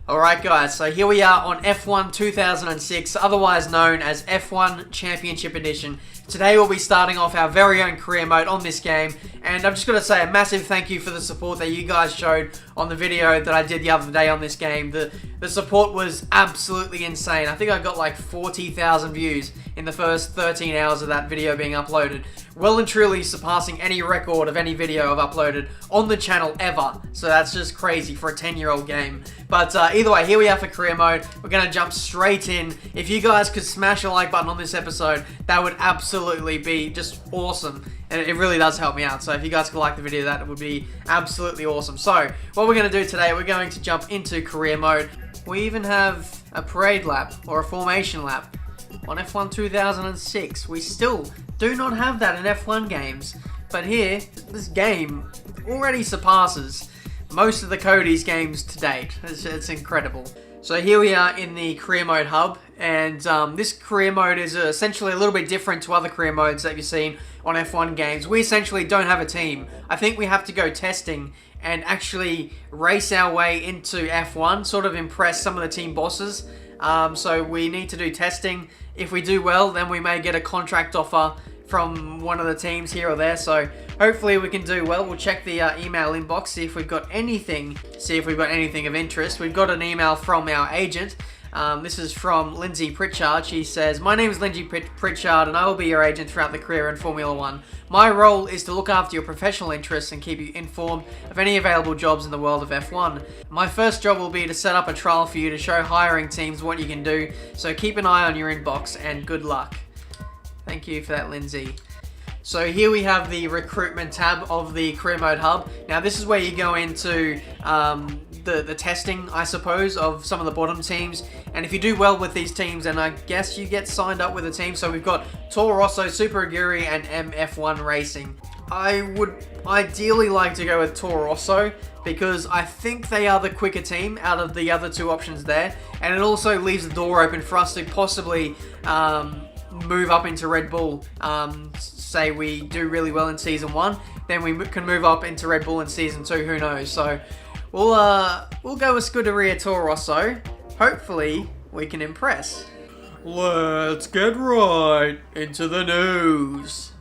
Alright guys, so here we are on F1 2006, otherwise known as F1 Championship Edition. Today we'll be starting off our very own career mode on this game, and I've just got to say a massive thank you for the support that you guys showed on the video that I did the other day on this game. The support was absolutely insane. I think I got like 40,000 views in the first 13 hours of that video being uploaded. Well and truly surpassing any record of any video I've uploaded on the channel ever. So that's just crazy for a 10-year-old game. But either way, here we are for career mode. We're going to jump straight in. If you guys could smash a like button on this episode, that would absolutely be just awesome. And it really does help me out. So if you guys could like the video, that would be absolutely awesome. So what we're going to do today, we're going to jump into career mode. We even have a parade lap or a formation lap on F1 2006. We still do not have that in F1 games. But here, this game already surpasses most of the Cody's games to date. It's incredible. So here we are in the career mode hub, and this career mode is essentially a little bit different to other career modes that you've seen on F1 games. We essentially don't have a team. I think we have to go testing and actually race our way into F1, sort of impress some of the team bosses. So we need to do testing. If we do well, then we may get a contract offer from one of the teams here or there. So hopefully we can do well. We'll check the email inbox, see if we've got anything of interest. We've got an email from our agent. This is from Lindsay Pritchard. She says, "My name is Lindsay Pritchard and I will be your agent throughout the career in Formula 1. My role is to look after your professional interests and keep you informed of any available jobs in the world of F1. My first job will be to set up a trial for you to show hiring teams what you can do, so keep an eye on your inbox and good luck." Thank you for that, Lindsay. So here we have the recruitment tab of the career mode hub. Now this is where you go into the testing, I suppose, of some of the bottom teams. And if you do well with these teams, then I guess you get signed up with a team. So we've got Toro Rosso, Super Aguri, and MF1 Racing. I would ideally like to go with Toro Rosso because I think they are the quicker team out of the other two options there. And it also leaves the door open for us to possibly move up into Red Bull. Say we do really well in Season 1, then we can move up into Red Bull in Season 2, who knows. So we'll go with Scuderia Toro Rosso. Hopefully we can impress. Let's get right into the news.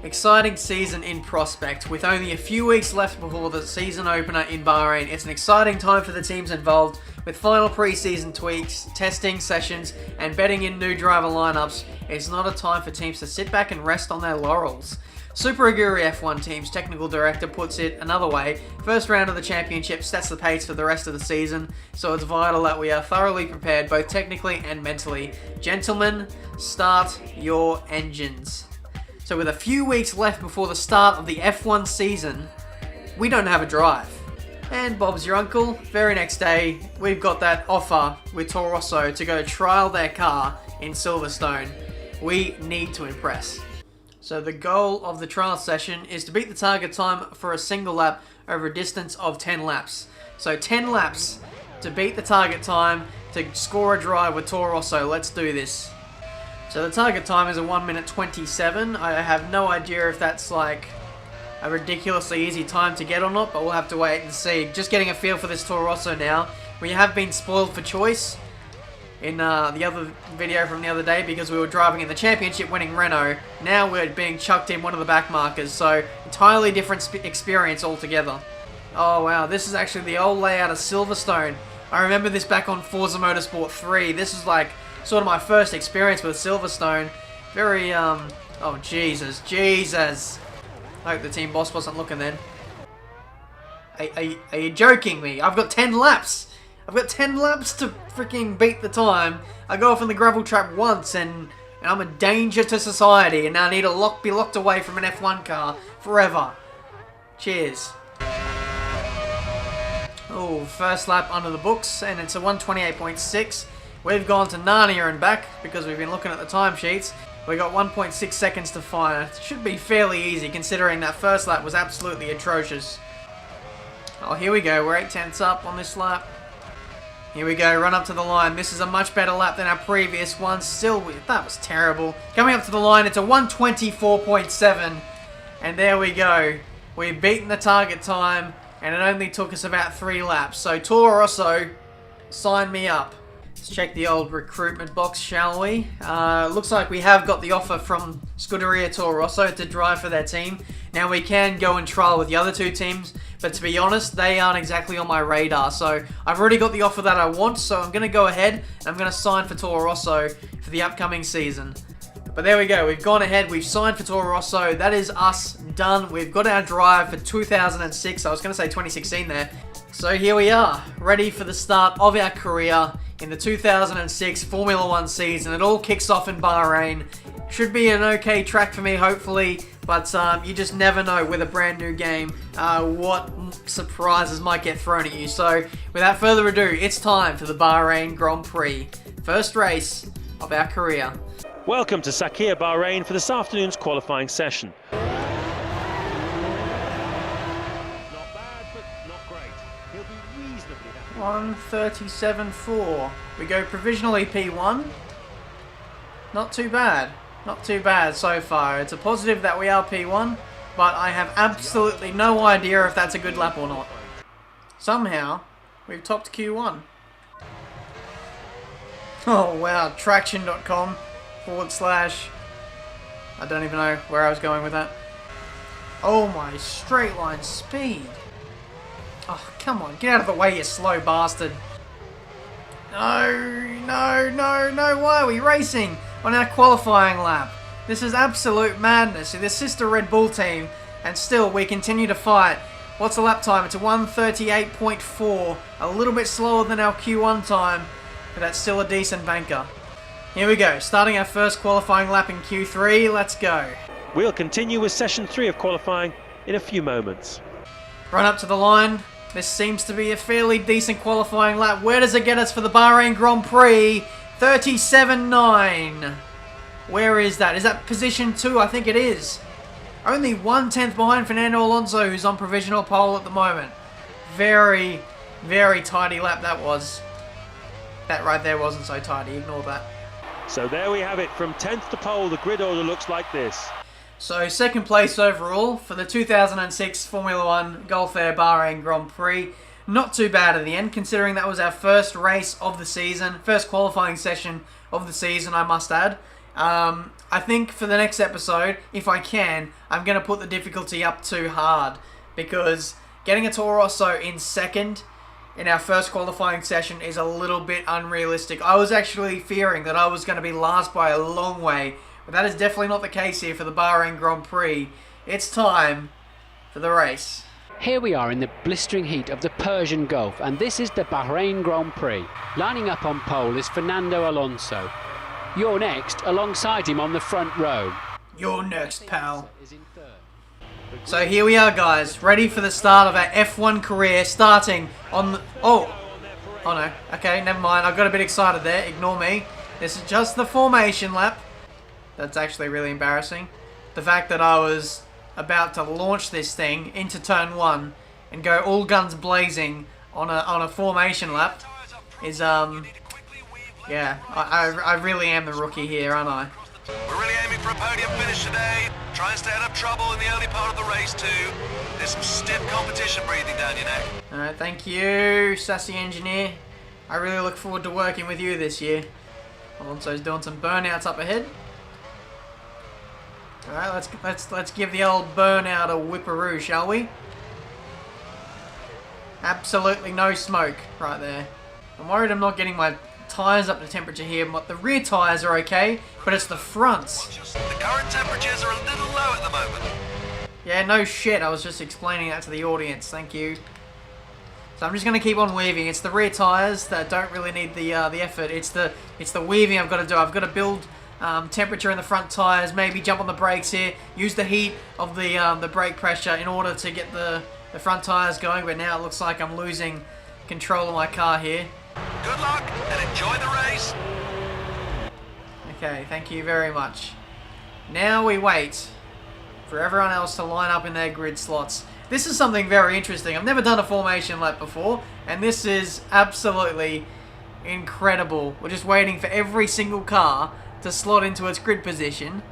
Exciting season in prospect. With only a few weeks left before the season opener in Bahrain, it's an exciting time for the teams involved. With final pre-season tweaks, testing sessions, and betting in new driver lineups, it's not a time for teams to sit back and rest on their laurels. Super Aguri F1 team's technical director puts it another way: first round of the championship sets the pace for the rest of the season, so it's vital that we are thoroughly prepared both technically and mentally. Gentlemen, start your engines. So with a few weeks left before the start of the F1 season, we don't have a drive. And Bob's your uncle. Very next day, we've got that offer with Toro Rosso to go trial their car in Silverstone. We need to impress. So the goal of the trial session is to beat the target time for a single lap over a distance of 10 laps. So 10 laps to beat the target time to score a drive with Toro Rosso. Let's do this. So the target time is a 1 minute 27. I have no idea if that's like a ridiculously easy time to get or not, but we'll have to wait and see. Just getting a feel for this Toro Rosso now. We have been spoiled for choice in the other video from the other day because we were driving in the championship winning Renault. Now we're being chucked in one of the back markers, so entirely different experience altogether. Oh wow, this is actually the old layout of Silverstone. I remember this back on Forza Motorsport 3. This is like sort of my first experience with Silverstone. Very, oh Jesus. I hope the team boss wasn't looking then. Are you joking me? I've got 10 laps. I've got 10 laps to freaking beat the time. I go off on the gravel trap once and I'm a danger to society, and now I need to be locked away from an F1 car forever. Cheers. Oh, first lap under the books, and it's a 128.6. We've gone to Narnia and back because we've been looking at the timesheets. We got 1.6 seconds to fire. It should be fairly easy considering that first lap was absolutely atrocious. Oh, here we go. We're 8/10 up on this lap. Here we go. Run up to the line. This is a much better lap than our previous one. Still, that was terrible. Coming up to the line, it's a 124.7. And there we go. We've beaten the target time, and it only took us about 3 laps. So Toro Rosso, sign me up. Let's check the old recruitment box, shall we? Looks like we have got the offer from Scuderia Toro Rosso to drive for their team. Now we can go and trial with the other two teams, but to be honest, they aren't exactly on my radar. So I've already got the offer that I want, so I'm going to go ahead and I'm going to sign for Toro Rosso for the upcoming season. But there we go, we've gone ahead, we've signed for Toro Rosso. That is us done. We've got our drive for 2006. I was going to say 2016 there. So here we are, ready for the start of our career in the 2006 Formula 1 season. It all kicks off in Bahrain. Should be an okay track for me, hopefully, but you just never know with a brand new game what surprises might get thrown at you. So without further ado, it's time for the Bahrain Grand Prix. First race of our career. Welcome to Sakhir, Bahrain for this afternoon's qualifying session. Not bad, but not great. He'll be reasonably happy. 1:37.4. We go provisionally P1. Not too bad. Not too bad so far. It's a positive that we are P1, but I have absolutely no idea if that's a good lap or not. Somehow, we've topped Q1. Oh wow, traction.com/. I don't even know where I was going with that. Oh my, straight line speed. Oh, come on, get out of the way, you slow bastard. No, no, no, no, why are we racing on our qualifying lap? This is absolute madness. The sister Red Bull team, and still we continue to fight. What's the lap time? It's a 1:38.4, a little bit slower than our Q1 time, but that's still a decent banker. Here we go, starting our first qualifying lap in Q3, let's go. We'll continue with session 3 of qualifying in a few moments. Run up to the line. This seems to be a fairly decent qualifying lap. Where does it get us for the Bahrain Grand Prix? 37.9. Where is that? Is that position 2? I think it is. Only 1/10 behind Fernando Alonso, who's on provisional pole at the moment. Very, very tidy lap that was. That right there wasn't so tidy, ignore that. So there we have it, from 10th to pole, the grid order looks like this. So second place overall for the 2006 Formula 1 Gulf Air Bahrain Grand Prix. Not too bad at the end, considering that was our first race of the season, first qualifying session of the season, I must add. I think for the next episode, if I can, I'm going to put the difficulty up too hard, because getting a Toro Rosso in second in our first qualifying session is a little bit unrealistic. I was actually fearing that I was going to be last by a long way, but that is definitely not the case here for the Bahrain Grand Prix. It's time for the race. Here we are in the blistering heat of the Persian Gulf, and this is the Bahrain Grand Prix. Lining up on pole is Fernando Alonso. You're next, alongside him on the front row. You're next, pal. So here we are, guys, ready for the start of our F1 career, starting on the... Oh no, okay, never mind, I got a bit excited there, ignore me. This is just the formation lap. That's actually really embarrassing. The fact that I was about to launch this thing into turn 1 and go all guns blazing on a formation lap is, yeah, I really am the rookie here, aren't I? We're really aiming for a podium finish today. Try and stay out of trouble in the early part of the race too. There's some stiff competition breathing down your neck. Alright, thank you, sassy engineer. I really look forward to working with you this year. Alonso's doing some burnouts up ahead. Alright, let's give the old burnout a whipperoo, shall we? Absolutely no smoke right there. I'm worried I'm not getting my tyres up to temperature here, but the rear tyres are okay, but it's the fronts. The current temperatures are a little low at the moment. Yeah, no shit, I was just explaining that to the audience, thank you. So I'm just going to keep on weaving. It's the rear tyres that don't really need the effort, it's the weaving I've got to do. I've got to build temperature in the front tyres, maybe jump on the brakes here, use the heat of the brake pressure in order to get the front tyres going, but now it looks like I'm losing control of my car here. Good luck and enjoy the race. Okay, thank you very much. Now we wait for everyone else to line up in their grid slots. This is something very interesting. I've never done a formation lap before, and this is absolutely incredible. We're just waiting for every single car to slot into its grid position.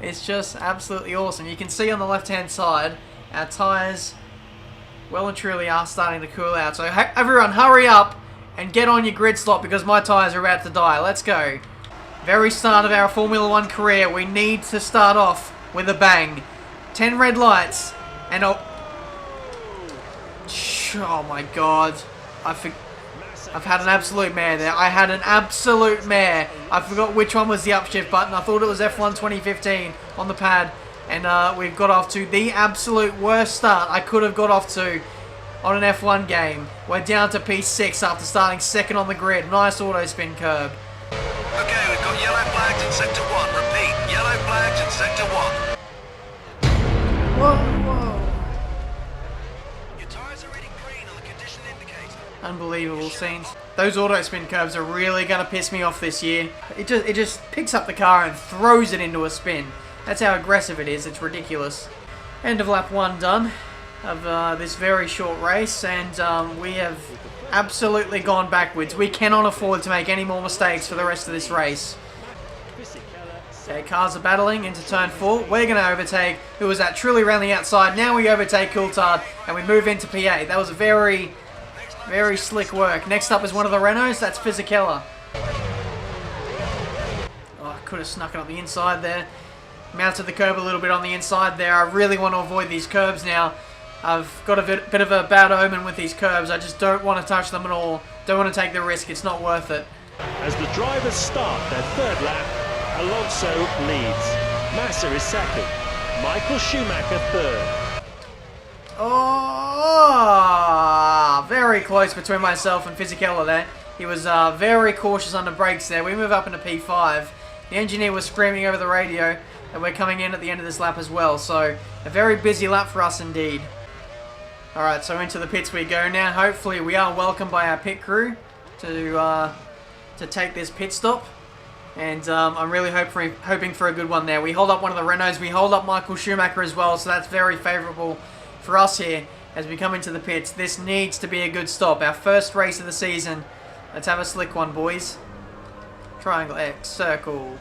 It's just absolutely awesome. You can see on the left-hand side, our tyres well and truly are starting to cool out. So everyone hurry up and get on your grid slot because my tyres are about to die. Let's go. Very start of our Formula 1 career. We need to start off with a bang. 10 red lights. And oh my god. I've had an absolute mare there. I had an absolute mare. I forgot which one was the upshift button. I thought it was F1 2015 on the pad. And we've got off to the absolute worst start I could have got off to on an F1 game. We're down to P6 after starting second on the grid. Nice auto spin curb. Okay, we've got yellow flags in sector 1. Repeat, yellow flags in sector 1. Whoa. Your tyres are reading green on the condition indicator. Unbelievable scenes. Those auto spin curves are really going to piss me off this year. It just picks up the car and throws it into a spin. That's how aggressive it is. It's ridiculous. End of lap 1 done of this very short race, and we have absolutely gone backwards. We cannot afford to make any more mistakes for the rest of this race. Okay, cars are battling into turn 4. We're going to overtake, who was that, truly around the outside. Now we overtake Coulthard, and we move into P8. That was very, very slick work. Next up is one of the Renaults. That's Fisichella. Oh, I could have snuck it up the inside there. Mounted the curb a little bit on the inside there. I really want to avoid these curbs now. I've got a bit of a bad omen with these curbs. I just don't want to touch them at all. Don't want to take the risk. It's not worth it. As the drivers start their third lap, Alonso leads. Massa is second. Michael Schumacher third. Oh, very close between myself and Fisichella there. He was very cautious on the brakes there. We move up into P5. The engineer was screaming over the radio that we're coming in at the end of this lap as well. So, a very busy lap for us indeed. Alright, so into the pits we go now. Hopefully we are welcomed by our pit crew to take this pit stop. And I'm really hoping for a good one there. We hold up one of the Renaults. We hold up Michael Schumacher as well. So that's very favourable for us here as we come into the pits. This needs to be a good stop. Our first race of the season. Let's have a slick one, boys. Triangle X, circle.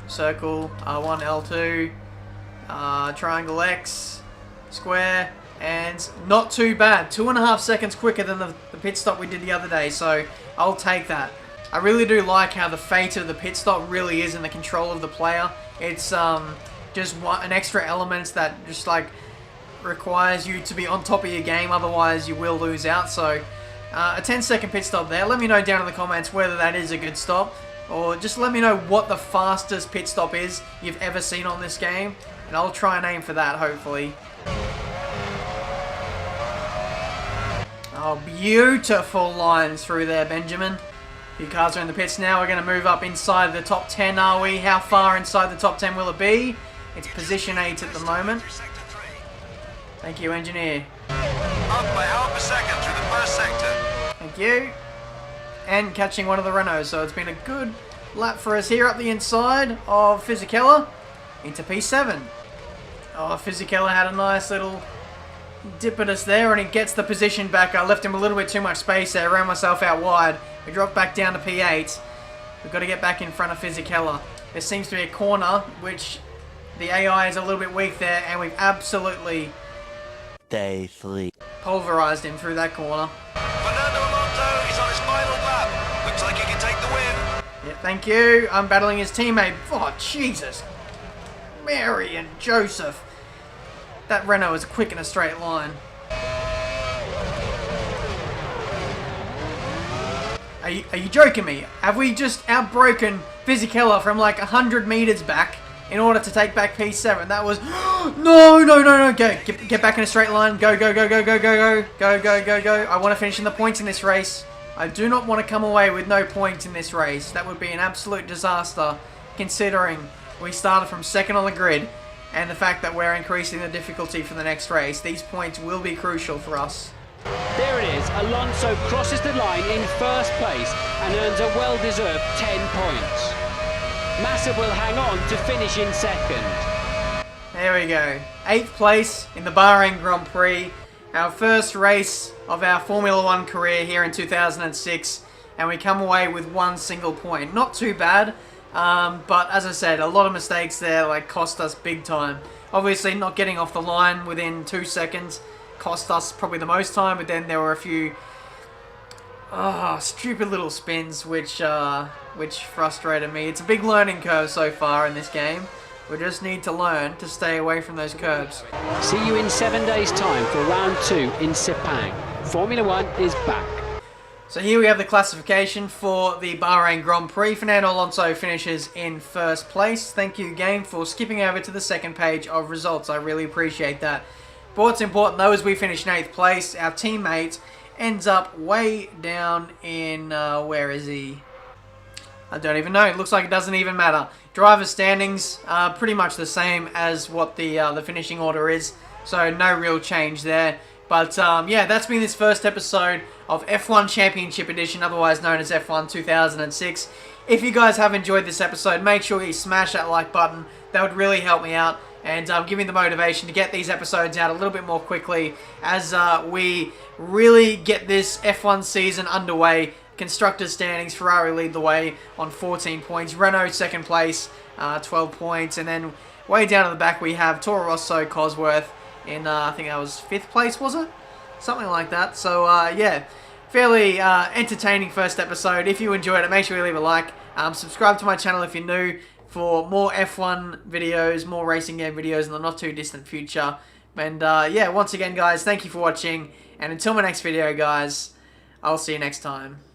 Circle, R1, L2. Triangle X, square. And not too bad. 2.5 seconds quicker than the pit stop we did the other day. So I'll take that. I really do like how the fate of the pit stop really is in the control of the player. It's just an extra element that just like requires you to be on top of your game, otherwise you will lose out. So a 10-second pit stop there. Let me know down in the comments whether that is a good stop, or just let me know what the fastest pit stop is you've ever seen on this game, and I'll try and aim for that hopefully. Oh, beautiful lines through there, Benjamin. A few cars are in the pits now. We're going to move up inside the top 10, are we? How far inside the top 10 will it be? It's position 8 at the moment. Thank you, engineer. Up by half a second through the first sector. Thank you. And catching one of the Renaults. So it's been a good lap for us here up the inside of Fisichella into P7. Oh, Fisichella had a nice little dip at us there, and he gets the position back. I left him a little bit too much space there. Ran myself out wide. We dropped back down to P8. We've got to get back in front of Fisichella. There seems to be a corner, which the AI is a little bit weak there, and we've absolutely pulverized him through that corner. Fernando Alonso, he's on his final lap. Looks like he can take the win. Yeah, thank you. I'm battling his teammate. Oh, Jesus. Mary and Joseph. That Renault is quick in a straight line. Are you joking me? Have we just outbroken Fisichella from like 100 meters back in order to take back P7? That was... No. Get back in a straight line. Go. I want to finish in the points in this race. I do not want to come away with no points in this race. That would be an absolute disaster, considering we started from second on the grid, and the fact that we're increasing the difficulty for the next race. These points will be crucial for us. There it is. Alonso crosses the line in first place and earns a well-deserved 10 points. Massa will hang on to finish in second. There we go. 8th place in the Bahrain Grand Prix. Our first race of our Formula 1 career here in 2006. And we come away with 1 single point. Not too bad. But as I said, a lot of mistakes there like cost us big time. Obviously not getting off the line within 2 seconds cost us probably the most time, but then there were a few Oh, stupid little spins, which frustrated me. It's a big learning curve so far in this game. We just need to learn to stay away from those curbs. See you in 7 days' time for round 2 in Sepang. Formula 1 is back. So here we have the classification for the Bahrain Grand Prix. Fernando Alonso finishes in first place. Thank you, game, for skipping over to the second page of results. I really appreciate that. But what's important, though, is we finish in 8th place. Our teammate ends up way down in... where is he? I don't even know. It looks like it doesn't even matter. Driver standings are pretty much the same as what the finishing order is. So no real change there. But yeah, that's been this first episode of F1 Championship Edition, otherwise known as F1 2006. If you guys have enjoyed this episode, make sure you smash that like button. That would really help me out and give me the motivation to get these episodes out a little bit more quickly as we really get this F1 season underway. Constructors standings, Ferrari lead the way on 14 points. Renault second place, 12 points. And then way down at the back we have Toro Rosso, Cosworth in, I think that was 5th place, was it? Something like that. So, yeah, fairly entertaining first episode. If you enjoyed it, make sure you leave a like. Subscribe to my channel if you're new for more F1 videos, more racing game videos in the not too distant future. And, yeah, once again, guys, thank you for watching. And until my next video, guys, I'll see you next time.